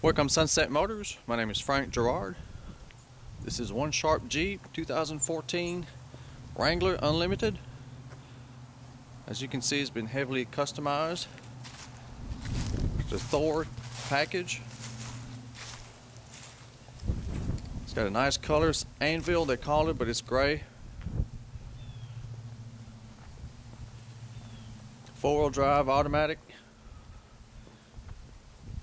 Welcome Sunsetmotors. My name is Frank Gerard. This is one sharp Jeep 2014 Wrangler Unlimited. As you can see, it's been heavily customized. The Thor package. It's got a nice color. It's Anvil they call it, but it's gray. Four-wheel drive automatic.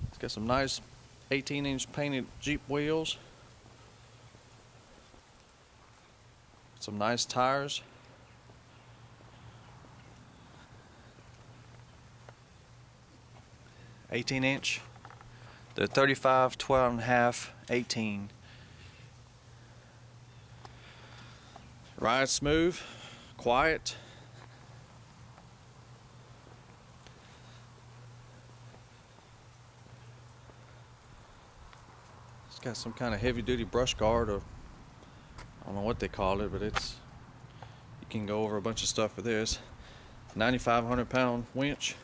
It's got some nice 18-inch painted Jeep wheels. Some nice tires. (18-inch). They're 35, 12 and a half, 18. Ride smooth, quiet. It's got some kind of heavy-duty brush guard, or I don't know what they call it, but it's, you can go over a bunch of stuff with this. 9,500 pound winch,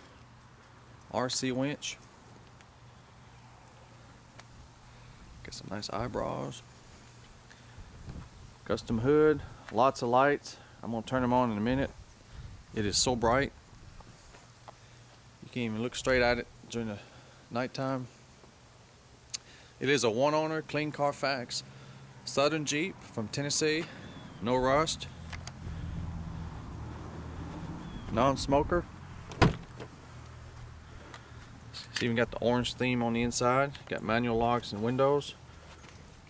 RC winch. Got some nice eyebrows. Custom hood, lots of lights. I'm gonna turn them on in a minute. It is so bright you can't even look straight at it during the nighttime. It is a one-owner, clean Carfax Southern Jeep from Tennessee. No rust. Non-smoker. It's even got the orange theme on the inside. Got manual locks and windows.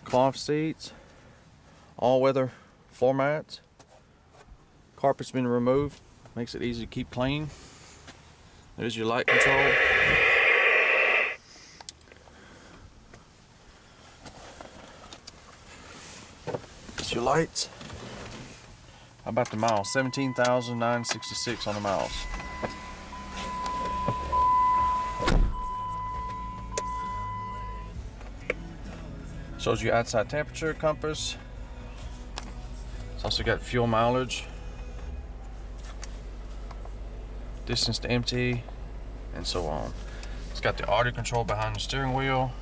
Cloth seats. All-weather floor mats. Carpet's been removed. Makes it easy to keep clean. There's your light control. That's your lights. How about the miles? 17,966 on the miles. Shows you outside temperature, compass. It's also got fuel mileage, distance to empty, and so on. It's got the audio control behind the steering wheel.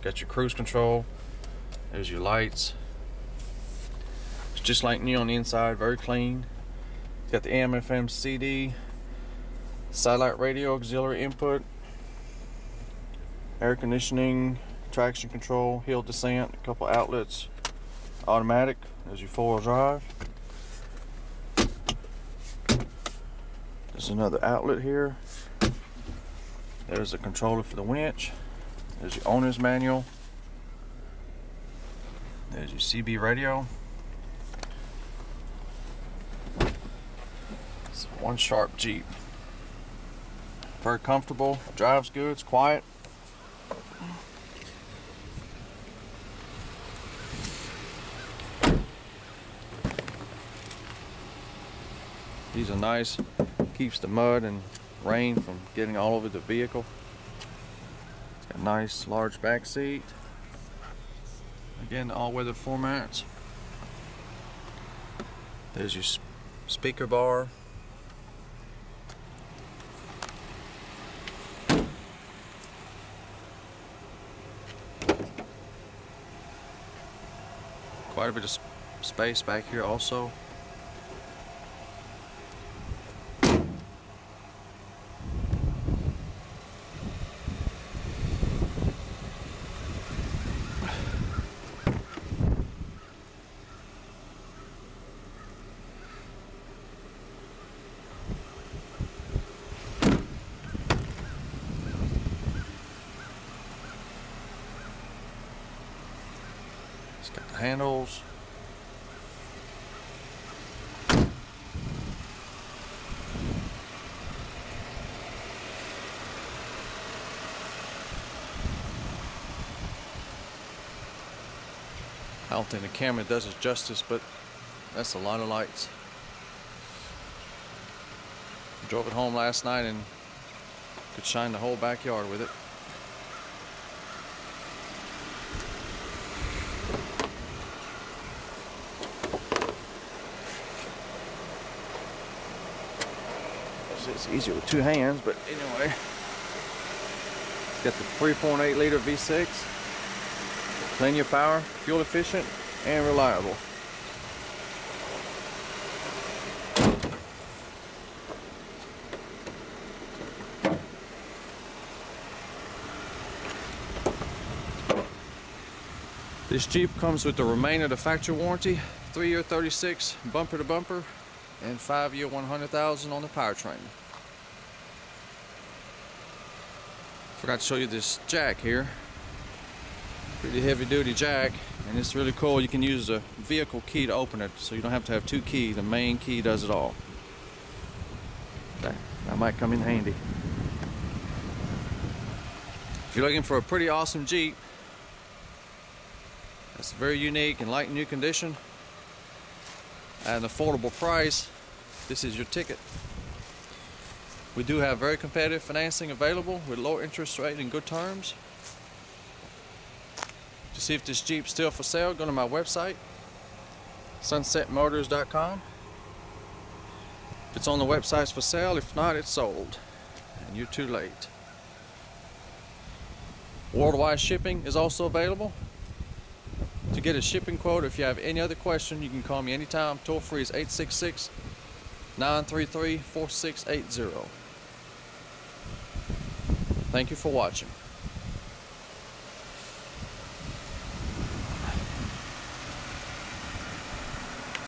Got your cruise control. There's your lights. It's just like new on the inside, very clean. It's got the AM/FM CD, satellite radio, auxiliary input, air conditioning, traction control, hill descent, a couple outlets, automatic. There's your four-wheel drive. There's another outlet here. There's a controller for the winch. There's your owner's manual. There's your CB radio. It's one sharp Jeep. Very comfortable, drives good, it's quiet. These are nice, keeps the mud and rain from getting all over the vehicle. It's got a nice large back seat. Again, all-weather floor mats. There's your speaker bar. Quite a bit of space back here also. It's got the handles. I don't think the camera does it justice, but that's a lot of lights. Drove it home last night and could shine the whole backyard with it. It's easier with two hands, but anyway. Got the 3.8 liter V6. Plenty of power, fuel efficient, and reliable. This Jeep comes with the remainder of the factory warranty, 3-year 36 bumper to bumper, and 5-year 100,000 on the powertrain. Forgot to show you this jack here. Pretty heavy duty jack, and it's really cool. You can use the vehicle key to open it, so you don't have to have two keys. The main key does it all. That might come in handy. If you're looking for a pretty awesome Jeep that's very unique and light new condition at an affordable price, this is your ticket. We do have very competitive financing available with low interest rate and good terms. To see if this Jeep's still for sale, go to my website, Sunsetmotors.com. If it's on the website, it's for sale. If not, it's sold, and you're too late. Worldwide shipping is also available. To get a shipping quote, if you have any other question, you can call me anytime. Toll free is 866-933-4680. Thank you for watching.